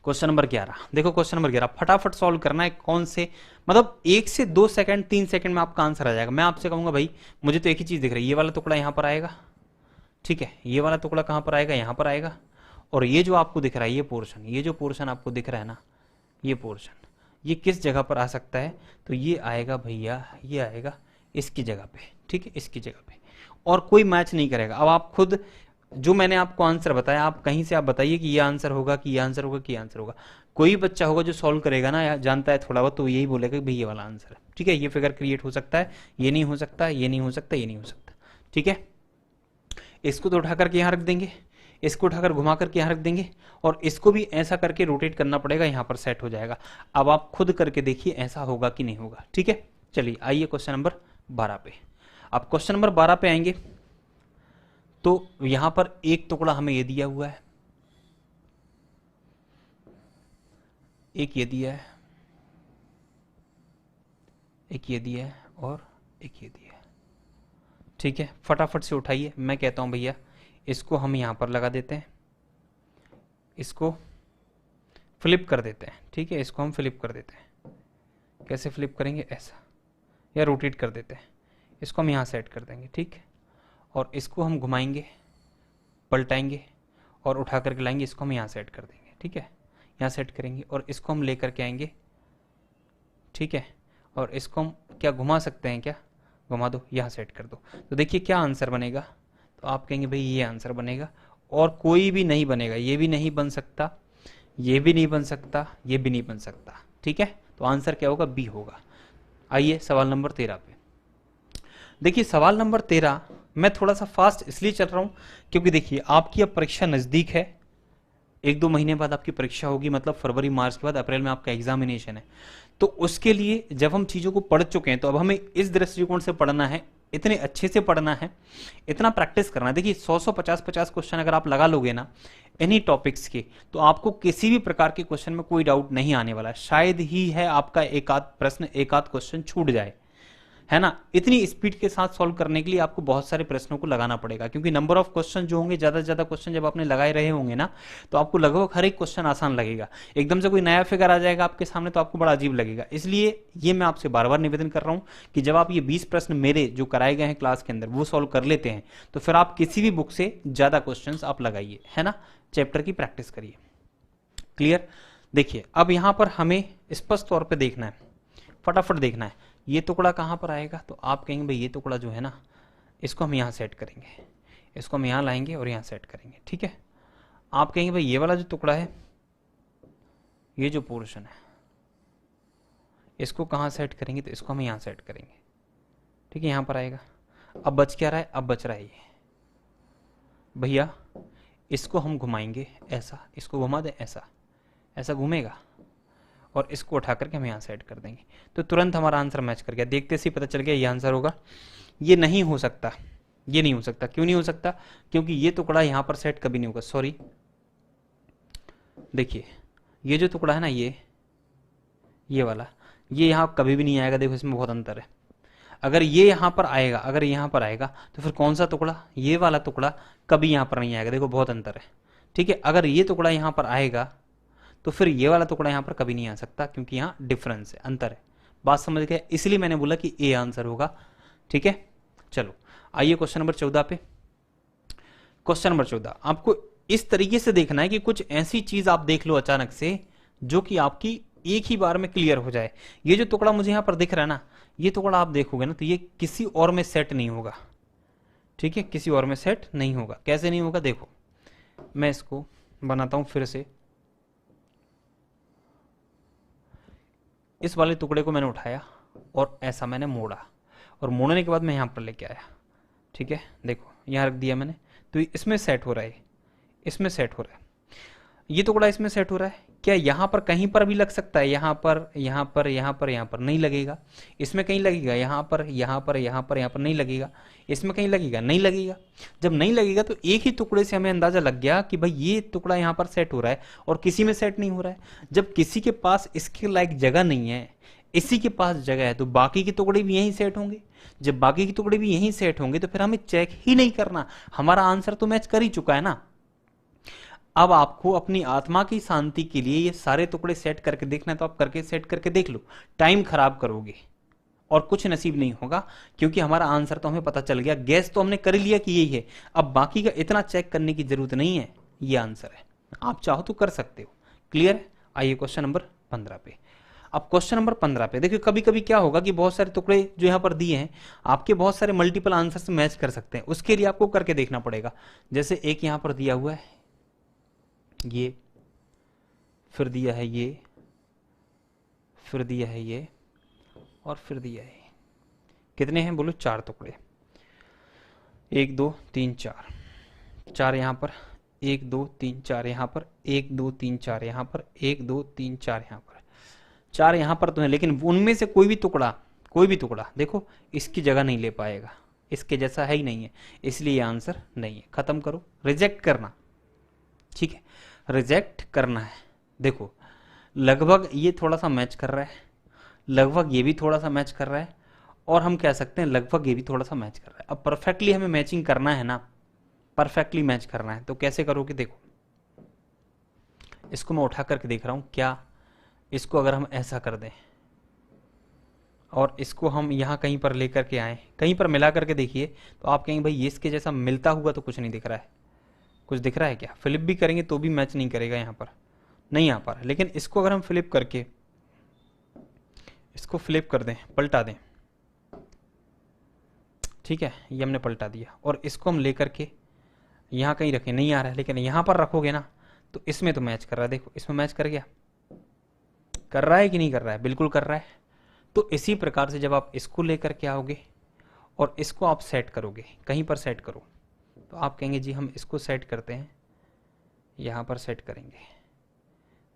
क्वेश्चन नंबर 11 देखो। क्वेश्चन नंबर 11 फटाफट सॉल्व करना है। कौन से मतलब 1 से 2 सेकंड 3 सेकंड में आपका आंसर आ जाएगा। मैं आपसे कहूंगा भाई मुझे तो एक ही चीज दिख रही है, ये वाला टुकड़ा यहाँ पर आएगा, ठीक है, ये वाला टुकड़ा कहाँ पर आएगा, यहाँ पर आएगा, और ये जो आपको दिख रहा है ये पोर्शन, ये जो पोर्शन आपको दिख रहा है ना, ये पोर्शन, ये किस जगह पर आ सकता है, तो ये आएगा भैया, ये आएगा इसकी जगह पे, ठीक है, इसकी जगह पे, और कोई मैच नहीं करेगा। अब आप खुद जो मैंने आपको आंसर बताया, आप कहीं से आप बताइए कि ये आंसर होगा, कि ये आंसर होगा, कि ये आंसर होगा। कोई बच्चा होगा जो सॉल्व करेगा ना, या जानता है थोड़ा बहुत, तो यही बोलेगा कि भाई ये वाला आंसर है, ठीक है, ये फिगर क्रिएट हो सकता है, ये नहीं हो सकता, ये नहीं हो सकता, ये नहीं हो सकता, ठीक है। इसको तो उठा करके यहाँ रख देंगे, इसको उठाकर घुमा करके यहाँ रख देंगे, और इसको भी ऐसा करके रोटेट करना पड़ेगा, यहाँ पर सेट हो जाएगा। अब आप खुद करके देखिए ऐसा होगा कि नहीं होगा, ठीक है। चलिए आइए क्वेश्चन नंबर 12 पे। अब क्वेश्चन नंबर 12 पे आएंगे तो यहां पर एक टुकड़ा हमें ये दिया हुआ है, एक ये दिया है, एक ये दिया है, और एक ये दिया है, ठीक है। फटाफट से उठाइए। मैं कहता हूं भैया इसको हम यहां पर लगा देते हैं, इसको फ्लिप कर देते हैं, ठीक है, इसको हम फ्लिप कर देते हैं। कैसे फ्लिप करेंगे, ऐसा, या रोटेट कर देते हैं, इसको हम यहां सेट कर देंगे, ठीक है, और इसको हम घुमाएंगे, पलटाएंगे और उठा करके लाएंगे, इसको हम यहाँ सेट कर देंगे, ठीक है, यहाँ सेट करेंगे, और इसको हम लेकर के आएंगे, ठीक है, और इसको हम क्या घुमा सकते हैं, क्या घुमा दो, यहाँ सेट कर दो, तो देखिए क्या आंसर बनेगा। तो आप कहेंगे भाई ये आंसर बनेगा, और कोई भी नहीं बनेगा, ये भी नहीं बन सकता, ये भी नहीं बन सकता, ये भी नहीं बन सकता, ठीक है। तो आंसर क्या होगा, बी होगा। आइए सवाल नंबर 13 पे। देखिए सवाल नंबर 13 मैं थोड़ा सा फास्ट इसलिए चल रहा हूं क्योंकि देखिए आपकी अब परीक्षा नजदीक है, 1-2 महीने बाद आपकी परीक्षा होगी, मतलब फरवरी मार्च के बाद अप्रैल में आपका एग्जामिनेशन है। तो उसके लिए जब हम चीजों को पढ़ चुके हैं तो अब हमें इस दृष्टिकोण से पढ़ना है, इतने अच्छे से पढ़ना है, इतना प्रैक्टिस करना है। देखिए 100 50 क्वेश्चन अगर आप लगा लोगे ना इन्हीं टॉपिक्स के, तो आपको किसी भी प्रकार के क्वेश्चन में कोई डाउट नहीं आने वाला। शायद ही है आपका एक आध प्रश्न, एक आध क्वेश्चन छूट जाए, है ना। इतनी स्पीड के साथ सॉल्व करने के लिए आपको बहुत सारे प्रश्नों को लगाना पड़ेगा, क्योंकि नंबर ऑफ क्वेश्चन जो होंगे, ज्यादा से ज्यादा क्वेश्चन जब आपने लगाए रहे होंगे ना, तो आपको लगभग हर एक क्वेश्चन आसान लगेगा। एकदम से कोई नया फिगर आ जाएगा आपके सामने तो आपको बड़ा अजीब लगेगा। इसलिए ये मैं आपसे बार बार निवेदन कर रहा हूं कि जब आप ये 20 प्रश्न मेरे जो कराए गए हैं क्लास के अंदर वो सॉल्व कर लेते हैं, तो फिर आप किसी भी बुक से ज्यादा क्वेश्चन आप लगाइए, है ना, चैप्टर की प्रैक्टिस करिए। क्लियर। देखिए अब यहां पर हमें स्पष्ट तौर पर देखना है, फटाफट देखना है, ये टुकड़ा कहाँ पर आएगा। तो आप कहेंगे भाई ये टुकड़ा जो है ना, इसको हम यहाँ सेट करेंगे, इसको हम यहाँ लाएंगे और यहाँ सेट करेंगे, ठीक है। आप कहेंगे भाई ये वाला जो टुकड़ा है, ये जो पोर्शन है, इसको कहाँ सेट करेंगे, तो इसको हम यहाँ सेट करेंगे, ठीक है, यहाँ पर आएगा। अब बच क्या रहा है, अब बच रहा है ये भैया, इसको हम घुमाएंगे ऐसा, इसको घुमा दें ऐसा, ऐसा घूमेगा, और इसको उठा करके हम यहाँ सेट कर देंगे, तो तुरंत हमारा आंसर मैच कर गया। देखते से पता चल गया ये आंसर होगा। ये नहीं हो सकता, ये नहीं हो सकता। क्यों नहीं हो सकता, क्योंकि ये टुकड़ा यहाँ पर सेट कभी नहीं होगा। सॉरी, देखिए ये जो टुकड़ा है ना, ये वाला, ये यहाँ कभी भी नहीं आएगा। देखो इसमें बहुत अंतर है। अगर ये यहाँ पर आएगा, अगर यहाँ पर आएगा, तो फिर कौन सा टुकड़ा, ये वाला टुकड़ा कभी यहाँ पर नहीं आएगा। देखो बहुत अंतर है, ठीक है। अगर ये टुकड़ा यहाँ पर आएगा तो फिर ये वाला टुकड़ा यहाँ पर कभी नहीं आ सकता, क्योंकि यहाँ डिफरेंस है, अंतर है। बात समझ गए, इसलिए मैंने बोला कि ए आंसर होगा, ठीक है। चलो आइए क्वेश्चन नंबर 14 पे। क्वेश्चन नंबर 14 आपको इस तरीके से देखना है कि कुछ ऐसी चीज आप देख लो अचानक से जो कि आपकी एक ही बार में क्लियर हो जाए। ये जो टुकड़ा मुझे यहाँ पर दिख रहा है ना, ये टुकड़ा आप देखोगे ना तो ये किसी और में सेट नहीं होगा, ठीक है, किसी और में सेट नहीं होगा। कैसे नहीं होगा, देखो मैं इसको बनाता हूं फिर से। इस वाले टुकड़े को मैंने उठाया और ऐसा मैंने मोड़ा, और मोड़ने के बाद मैं यहां पर लेके आया। ठीक है, देखो यहां रख दिया मैंने, तो इसमें सेट हो रहा है, इसमें सेट हो रहा है, ये टुकड़ा इसमें सेट हो रहा है। क्या यहां पर कहीं पर भी लग सकता है? यहां पर, यहां पर, यहां पर, यहां पर नहीं लगेगा। इसमें कहीं लगेगा? यहां पर, यहां पर, यहां पर, यहां पर नहीं लगेगा। इसमें कहीं लगेगा? नहीं लगेगा। जब नहीं लगेगा तो एक ही टुकड़े से हमें अंदाजा लग गया कि भाई ये टुकड़ा यहां पर सेट हो रहा है और किसी में सेट नहीं हो रहा है। जब किसी के पास इसके लायक जगह नहीं है, इसी के पास जगह है, तो बाकी के टुकड़े भी यहीं सेट होंगे। जब बाकी के टुकड़े भी यहीं सेट होंगे तो फिर हमें चेक ही नहीं करना, हमारा आंसर तो मैच कर ही चुका है ना। अब आपको अपनी आत्मा की शांति के लिए ये सारे टुकड़े सेट करके देखना है, तो आप करके सेट करके देख लो। टाइम खराब करोगे और कुछ नसीब नहीं होगा, क्योंकि हमारा आंसर तो हमें पता चल गया, गैस तो हमने कर ही लिया कि यही है। अब बाकी का इतना चेक करने की जरूरत नहीं है, ये आंसर है। आप चाहो तो कर सकते हो। क्लियर है? आइए क्वेश्चन नंबर 15 पे। अब क्वेश्चन नंबर 15 पे देखिए, कभी कभी क्या होगा कि बहुत सारे टुकड़े जो यहाँ पर दिए हैं, आपके बहुत सारे मल्टीपल आंसर से मैच कर सकते हैं। उसके लिए आपको करके देखना पड़ेगा। जैसे एक यहाँ पर दिया हुआ है ये, फिर दिया है ये, फिर दिया है ये, और फिर दिया है। कितने हैं बोलो? 4 टुकड़े। 1 2 3 4, 4 यहाँ पर, 1 2 3 4 यहाँ पर, 1 2 3 4 यहाँ पर, 1 2 3 4 यहाँ पर, 4 यहाँ पर तो है, लेकिन उनमें से कोई भी टुकड़ा देखो इसकी जगह नहीं ले पाएगा, इसके जैसा है ही नहीं है, इसलिए ये आंसर नहीं है। खत्म करो, रिजेक्ट करना। ठीक है, रिजेक्ट करना है। देखो लगभग ये थोड़ा सा मैच कर रहा है, लगभग ये भी थोड़ा सा मैच कर रहा है, और हम कह सकते हैं लगभग ये भी थोड़ा सा मैच कर रहा है। अब परफेक्टली हमें मैचिंग करना है ना, परफेक्टली मैच करना है, तो कैसे करोगे? देखो इसको मैं उठा करके देख रहा हूं, क्या इसको अगर हम ऐसा कर दें और इसको हम यहां कहीं पर लेकर के आए, कहीं पर मिला करके देखिए, तो आप कहेंगे भाई ये इसके जैसा मिलता हुआ तो कुछ नहीं दिख रहा है। कुछ दिख रहा है क्या? फ्लिप भी करेंगे तो भी मैच नहीं करेगा, यहाँ पर नहीं आ पा रहा। लेकिन इसको अगर हम फ्लिप करके इसको फ्लिप कर दें, पलटा दें, ठीक है, ये हमने पलटा दिया, और इसको हम लेकर के यहाँ कहीं रखें, नहीं आ रहा है, लेकिन यहाँ पर रखोगे ना तो इसमें तो मैच कर रहा है। देखो इसमें मैच कर गया, कर रहा है कि नहीं कर रहा है? बिल्कुल कर रहा है। तो इसी प्रकार से जब आप इसको लेकर के आओगे और इसको आप सेट करोगे, कहीं पर सेट करो, तो आप कहेंगे जी हम इसको सेट करते हैं, यहाँ पर सेट करेंगे,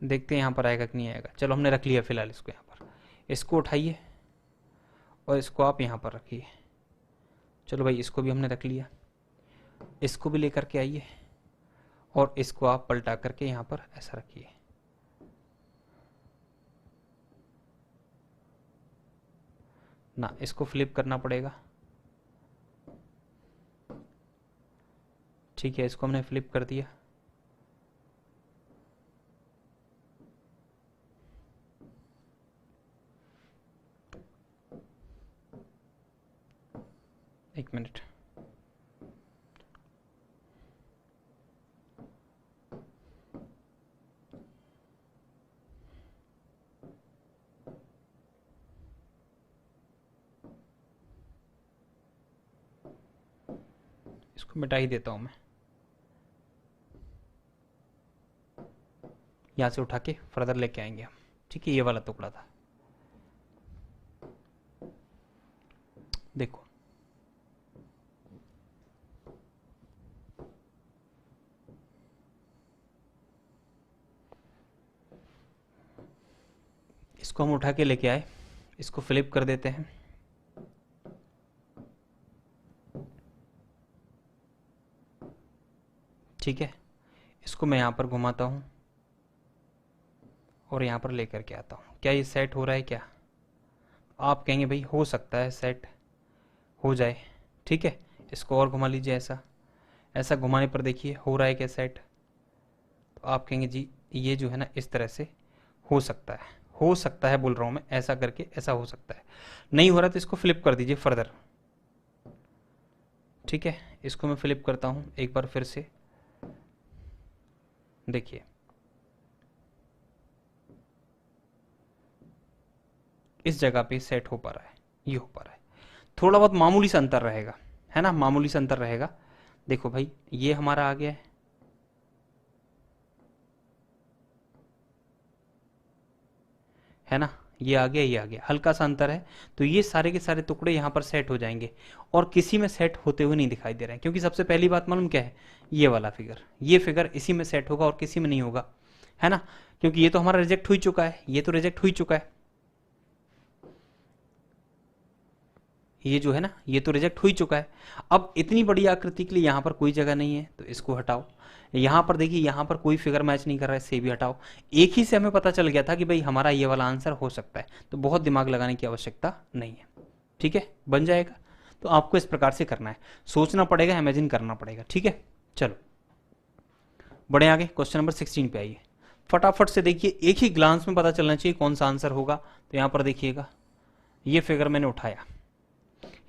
देखते हैं यहाँ पर आएगा कि नहीं आएगा। चलो हमने रख लिया फिलहाल इसको यहाँ पर, इसको उठाइए और इसको आप यहाँ पर रखिए। चलो भाई इसको भी हमने रख लिया, इसको भी लेकर के आइए और इसको आप पलटा करके यहाँ पर ऐसा रखिए। ना इसको फ्लिप करना पड़ेगा, ठीक है, इसको हमने फ्लिप कर दिया। एक मिनट, इसको मिटा ही देता हूं मैं, यहां से उठा के फर्दर लेके आएंगे हम। ठीक है, ये वाला टुकड़ा था, देखो इसको हम उठा के लेके आए, इसको फ्लिप कर देते हैं, ठीक है, इसको मैं यहां पर घुमाता हूं और यहां पर लेकर के आता हूं। क्या ये सेट हो रहा है? क्या आप कहेंगे भाई हो सकता है सेट हो जाए, ठीक है, इसको और घुमा लीजिए, ऐसा ऐसा घुमाने पर देखिए हो रहा है क्या सेट? तो आप कहेंगे जी ये जो है ना इस तरह से हो सकता है, हो सकता है बोल रहा हूं मैं, ऐसा करके ऐसा हो सकता है। नहीं हो रहा तो इसको फ्लिप कर दीजिए फर्दर, ठीक है, इसको मैं फ्लिप करता हूं एक बार फिर से, देखिए इस जगह पे सेट हो पा रहा है, ये हो पा रहा है। थोड़ा बहुत मामूली सा अंतर रहेगा, है ना, मामूली सा अंतर रहेगा। देखो भाई ये हमारा आ गया है, है ना, ये आ गया, ये आ गया, हल्का सा अंतर है। तो ये सारे के सारे टुकड़े यहाँ पर सेट हो जाएंगे और किसी में सेट होते हुए नहीं दिखाई दे रहे हैं, क्योंकि सबसे पहली बात मालूम क्या है, ये वाला फिगर, ये फिगर इसी में सेट होगा और किसी में नहीं होगा, है ना, क्योंकि ये तो हमारा रिजेक्ट हो ही चुका है, ये तो रिजेक्ट हो ही चुका है, ये जो है ना, ये तो रिजेक्ट हो ही चुका है। अब इतनी बड़ी आकृति के लिए यहाँ पर कोई जगह नहीं है, तो इसको हटाओ। यहाँ पर देखिए, यहाँ पर कोई फिगर मैच नहीं कर रहा है, इसे भी हटाओ। एक ही से हमें पता चल गया था कि भाई हमारा ये वाला आंसर हो सकता है, तो बहुत दिमाग लगाने की आवश्यकता नहीं है। ठीक है, बन जाएगा। तो आपको इस प्रकार से करना है, सोचना पड़ेगा, इमेजिन करना पड़ेगा। ठीक है, चलो बढ़े आगे, क्वेश्चन नंबर 16 पे आइए। फटाफट से देखिए, एक ही ग्लांस में पता चलना चाहिए कौन सा आंसर होगा। तो यहाँ पर देखिएगा, ये फिगर मैंने उठाया,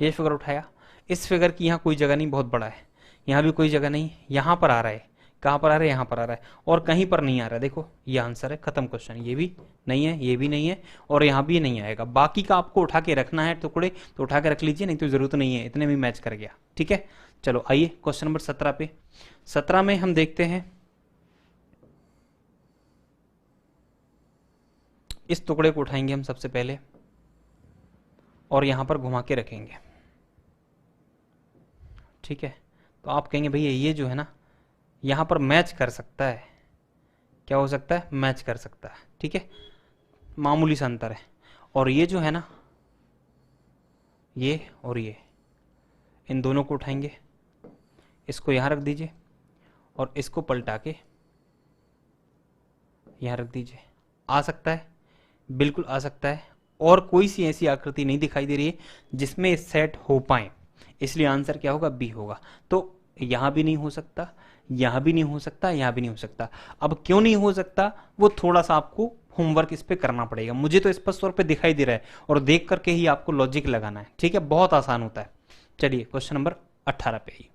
ये फिगर उठाया, इस फिगर की यहाँ कोई जगह नहीं, बहुत बड़ा है, यहाँ भी कोई जगह नहीं, यहाँ पर आ रहा है, कहाँ पर आ रहा है, यहाँ पर आ रहा है, और कहीं पर नहीं आ रहा है। देखो ये आंसर है, खत्म क्वेश्चन। ये भी नहीं है, ये भी नहीं है, और यहाँ भी नहीं आएगा। बाकी का आपको उठा के रखना है टुकड़े, तो उठा के रख लीजिए, नहीं तो जरूरत नहीं है, इतने में मैच कर गया। ठीक है, चलो आइए क्वेश्चन नंबर 17 पे। 17 में हम देखते हैं, इस टुकड़े को उठाएंगे हम सबसे पहले और यहां पर घुमा के रखेंगे। ठीक है, तो आप कहेंगे भैया ये जो है ना, यहां पर मैच कर सकता है, क्या हो सकता है, मैच कर सकता है। ठीक है, मामूली सा अंतर है। और ये जो है ना, ये और ये, इन दोनों को उठाएंगे, इसको यहां रख दीजिए और इसको पलटा के यहां रख दीजिए। आ सकता है, बिल्कुल आ सकता है। और कोई सी ऐसी आकृति नहीं दिखाई दे रही है जिसमें सेट हो पाए, इसलिए आंसर क्या होगा, बी होगा। तो यहां भी नहीं हो सकता, यहां भी नहीं हो सकता, यहां भी नहीं हो सकता। अब क्यों नहीं हो सकता, वो थोड़ा सा आपको होमवर्क इस पे करना पड़ेगा। मुझे तो स्पष्ट तौर पे दिखाई दे रहा है, और देख करके ही आपको लॉजिक लगाना है। ठीक है, बहुत आसान होता है। चलिए क्वेश्चन नंबर 18 पे ही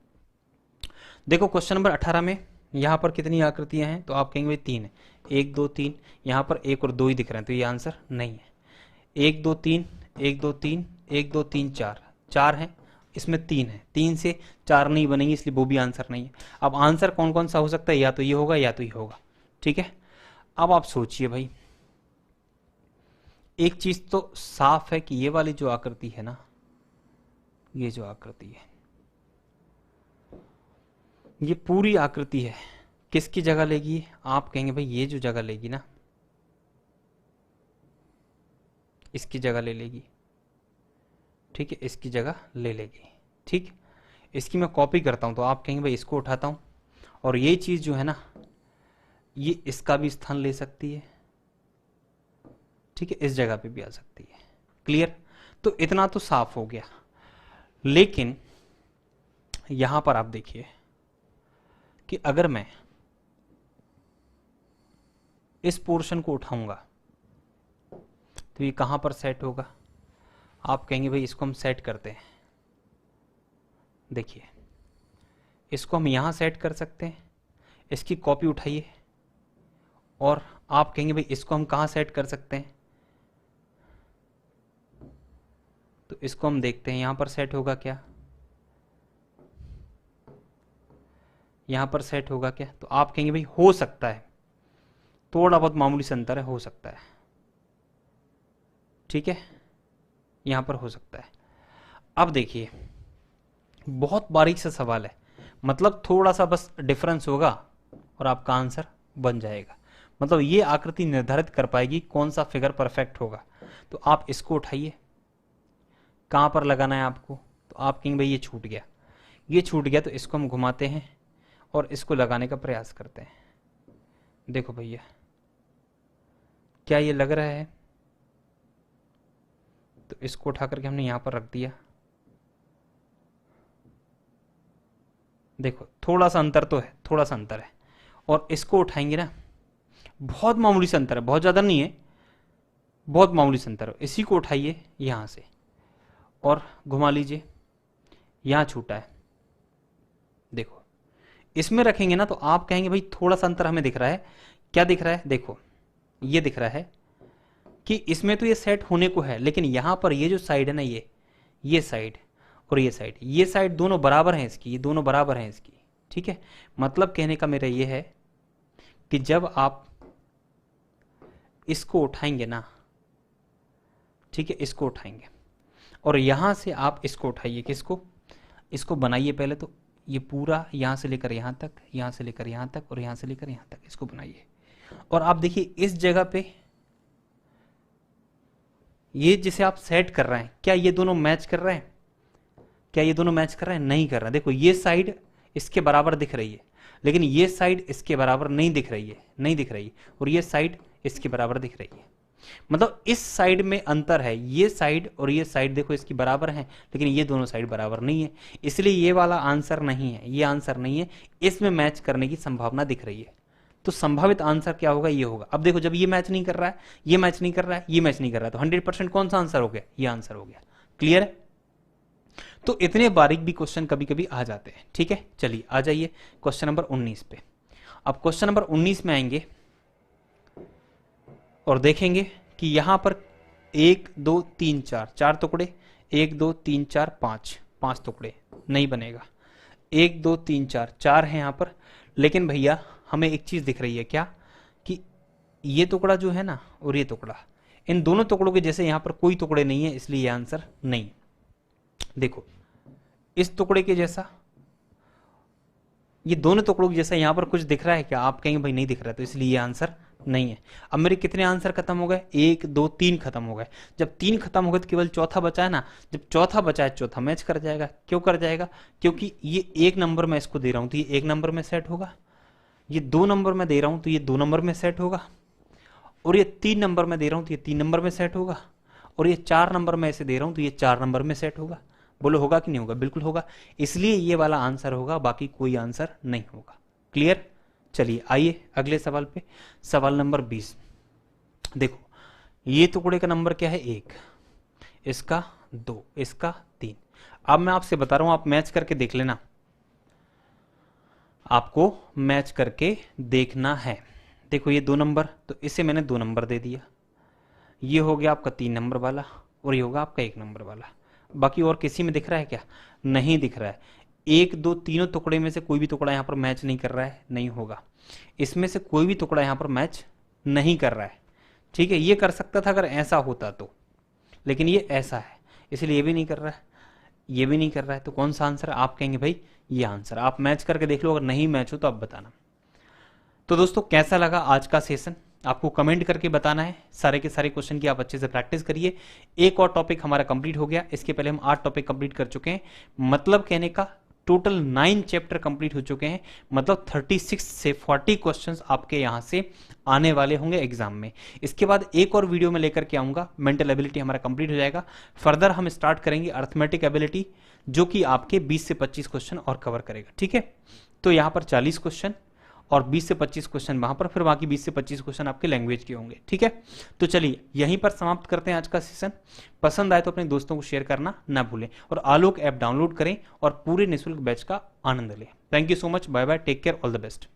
देखो। क्वेश्चन नंबर 18 में यहाँ पर कितनी आकृतियां हैं, तो आप कहेंगे भाई 3 है, 1 2 3, यहाँ पर 1 और 2 ही दिख रहे हैं, तो ये आंसर नहीं है। 1 2 3, 1 2 3, 1 2 3 4, 4 हैं, इसमें 3 है, 3 से 4 नहीं बनेंगे, इसलिए वो भी आंसर नहीं है। अब आंसर कौन कौन सा हो सकता है, या तो ये होगा या तो ये होगा। ठीक है, अब आप सोचिए भाई, एक चीज तो साफ है कि ये वाली जो आकृति है ना, ये जो आकृति है, ये पूरी आकृति है, किसकी जगह लेगी, आप कहेंगे भाई ये जो जगह लेगी ना, इसकी जगह ले लेगी। ठीक है, इसकी जगह ले लेगी। ठीक, इसकी मैं कॉपी करता हूं, तो आप कहेंगे भाई इसको उठाता हूं, और ये चीज जो है ना, ये इसका भी स्थान ले सकती है। ठीक है, इस जगह पे भी आ सकती है। क्लियर, तो इतना तो साफ हो गया। लेकिन यहां पर आप देखिए कि अगर मैं इस पोर्शन को उठाऊंगा तो ये कहां पर सेट होगा, आप कहेंगे भाई इसको हम सेट करते हैं। देखिए, इसको हम यहां सेट कर सकते हैं, इसकी कॉपी उठाइए, और आप कहेंगे भाई इसको हम कहां सेट कर सकते हैं, तो इसको हम देखते हैं यहां पर सेट होगा क्या, यहां पर सेट होगा क्या, तो आप कहेंगे भाई हो सकता है, थोड़ा बहुत मामूली से अंतर है, हो सकता है। ठीक है, यहां पर हो सकता है। अब देखिए, बहुत बारीक सा सवाल है, मतलब थोड़ा सा बस डिफरेंस होगा और आपका आंसर बन जाएगा। मतलब ये आकृति निर्धारित कर पाएगी कौन सा फिगर परफेक्ट होगा। तो आप इसको उठाइए, कहां पर लगाना है आपको, तो आप कहेंगे भाई ये छूट गया, ये छूट गया, तो इसको हम घुमाते हैं और इसको लगाने का प्रयास करते हैं। देखो भैया, क्या ये लग रहा है, तो इसको उठा करके हमने यहां पर रख दिया। देखो थोड़ा सा अंतर तो है, थोड़ा सा अंतर है, और इसको उठाएंगे ना, बहुत मामूली सा अंतर है, बहुत ज्यादा नहीं है, बहुत मामूली सा अंतर है। इसी को उठाइए यहां से और घुमा लीजिए, यहां छूटा है। देखो इसमें रखेंगे ना, तो आप कहेंगे भाई थोड़ा सा अंतर हमें दिख रहा है। क्या दिख रहा है, देखो ये दिख रहा है कि इसमें तो ये सेट होने को है, लेकिन यहां पर ये जो साइड है ना, ये साइड और ये साइड दोनों बराबर हैं इसकी, ये दोनों बराबर हैं इसकी। ठीक है, मतलब कहने का मेरा ये है कि जब आप इसको उठाएंगे ना, ठीक है, इसको उठाएंगे और यहां से आप इसको उठाइए, किसको, इसको बनाइए पहले तो, ये पूरा यहां से लेकर यहां तक, यहां से लेकर यहां तक और यहां से लेकर यहां तक, इसको बनाइए। और आप देखिए इस जगह पे ये जिसे आप सेट कर रहे हैं, क्या ये दोनों मैच कर रहे हैं, क्या ये दोनों मैच कर रहे हैं, नहीं कर रहे हैं। देखो ये साइड इसके बराबर दिख रही है, लेकिन ये साइड इसके बराबर नहीं दिख रही है, नहीं दिख रही है, और ये साइड इसके बराबर दिख रही है। मतलब इस साइड में अंतर है, ये साइड और ये साइड देखो इसकी बराबर है, लेकिन ये दोनों साइड बराबर नहीं है, इसलिए ये वाला आंसर नहीं है, ये आंसर नहीं है, इसमें मैच करने की संभावना दिख रही है। तो संभावित आंसर क्या होगा, ये होगा। अब देखो जब ये मैच नहीं कर रहा है, ये मैच नहीं कर रहा है, ये मैच नहीं कर रहा है, तो 100% कौन सा आंसर हो गया, ये आंसर हो गया। क्लियर है? तो इतने बारीक भी क्वेश्चन कभी कभी आ जाते हैं। ठीक है, चलिए आ जाइए क्वेश्चन नंबर 19 पे। अब क्वेश्चन नंबर 19 में आएंगे और देखेंगे कि यहां पर 1 2 3 4 4 टुकड़े, 1 2 3 4 5 5 टुकड़े, नहीं बनेगा। 1 2 3 4 4 है यहां पर, लेकिन भैया हमें एक चीज दिख रही है, क्या, कि ये टुकड़ा जो है ना और ये टुकड़ा, इन दोनों टुकड़ों के जैसे यहां पर कोई टुकड़े नहीं है, इसलिए ये आंसर नहीं। देखो इस टुकड़े के जैसा, ये दोनों टुकड़ों के जैसा यहां पर कुछ दिख रहा है क्या, आप कहेंगे भाई नहीं दिख रहा है, तो इसलिए ये आंसर नहीं है। अब मेरे कितने आंसर खत्म हो गए, 1 2 3 खत्म हो गए। जब 3 खत्म हो गए तो केवल चौथा बचा है ना, जब चौथा बचा है चौथा मैच कर जाएगा। क्यों कर जाएगा, क्योंकि ये 1 नंबर में इसको दे रहा हूं तो ये 1 नंबर में सेट होगा, ये 2 नंबर में दे रहा हूं तो ये 2 नंबर में सेट होगा, और ये 3 नंबर में दे रहा हूं तो ये 3 नंबर में सेट होगा, और ये 4 नंबर में ऐसे दे रहा हूं तो ये 4 नंबर में सेट होगा। बोलो होगा कि नहीं होगा, बिल्कुल होगा, इसलिए ये वाला आंसर होगा, बाकी कोई आंसर नहीं होगा। क्लियर? चलिए आइए अगले सवाल पे, सवाल नंबर 20। देखो ये टुकड़े का नंबर क्या है, 1, इसका 2, इसका 3। अब मैं आपसे बता रहा हूं, आप मैच करके देख लेना, आपको मैच करके देखना है। देखो ये 2 नंबर, तो इसे मैंने 2 नंबर दे दिया, ये हो गया आपका 3 नंबर वाला, और ये होगा आपका 1 नंबर वाला। बाकी और किसी में दिख रहा है क्या, नहीं दिख रहा है। 1 2 तीनों टुकड़े में से कोई भी टुकड़ा यहां पर मैच नहीं कर रहा है, नहीं होगा। इसमें से कोई भी टुकड़ा यहां पर मैच नहीं कर रहा है। ठीक है, ये कर सकता था अगर ऐसा होता तो, लेकिन ये ऐसा है, इसलिए ये भी नहीं कर रहा है, ये भी नहीं कर रहा है। तो कौन सा आंसर, आप कहेंगे भाई ये आंसर। आप मैच करके देख लो, अगर नहीं मैच हो तो आप बताना। तो दोस्तों कैसा लगा आज का सेशन, आपको कमेंट करके बताना है। सारे के सारे क्वेश्चन की आप अच्छे से प्रैक्टिस करिए। एक और टॉपिक हमारा कंप्लीट हो गया, इसके पहले हम 8 टॉपिक कंप्लीट कर चुके हैं। मतलब कहने का टोटल 9 चैप्टर कंप्लीट हो चुके हैं, मतलब 36 से 40 क्वेश्चंस आपके यहां से आने वाले होंगे एग्जाम में। इसके बाद एक और वीडियो में लेकर के आऊंगा, मेंटल एबिलिटी हमारा कंप्लीट हो जाएगा। फर्दर हम स्टार्ट करेंगे अर्थमेटिक एबिलिटी, जो कि आपके 20 से 25 क्वेश्चन और कवर करेगा। ठीक है, तो यहां पर 40 क्वेश्चन और 20 से 25 क्वेश्चन वहां पर, फिर बाकी 20 से 25 क्वेश्चन आपके लैंग्वेज के होंगे। ठीक है, तो चलिए यहीं पर समाप्त करते हैं आज का सेशन। पसंद आए तो अपने दोस्तों को शेयर करना ना भूलें, और आलोक ऐप डाउनलोड करें और पूरे निःशुल्क बैच का आनंद लें। Thank you so much, bye bye, take care, all the best.